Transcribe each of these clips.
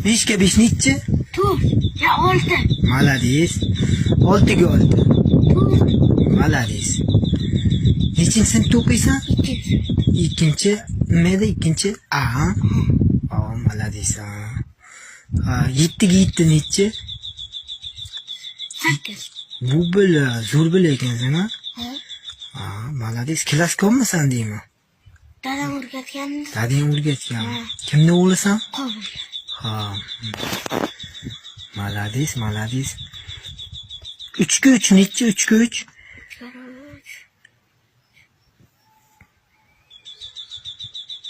5 ga 5 nechi? 4 ga 6. Malades. 6 ga 6. 4 Malades. Nechinchi sinfda o'qiysan? 2. Ikkinchi. Nima edi ikkinchi? A. Malades. 7 ga 7 nechi? 8. Bu bola zo'r bola ekansan, ha? Ha? Malades. Klass ko'rmisan deyman. Dadam o'rgatgandi. Dadang o'rgatgan. Kimni o'g'lisan? Qobul. Ha. Malades, malades. 3 ga 3 nechi? 3 ga 3?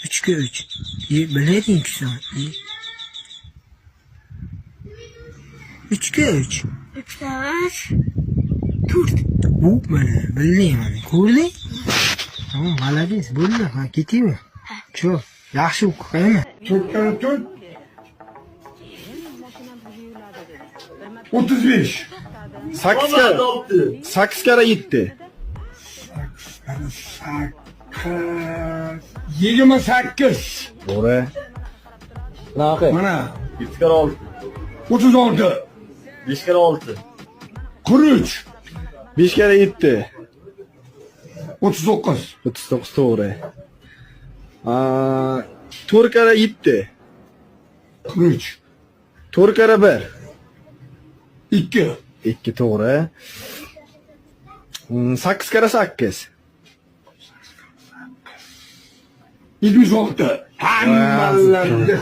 3 ga 3. Bilading-ku sen. 3 ga 3. 3 ga 3. 4. Bu mana bilding mana. Ko'rding? Tamam, malades. Bo'ldi. Ha, ketaymi? Cho'p. Yaxshi o'qiymi? 4 4 35. 8 kara 7. 28. To'g'ri. Qanaqa? Mana 7 kara 6. 36. 5 kara 6. 43. 5 kara 7. 39. 39 to'g'ri. 4 kara 7. 43. 4 kara 1. 2. 2 to'g'ri. 8 kara 8. 76. Hammalarni.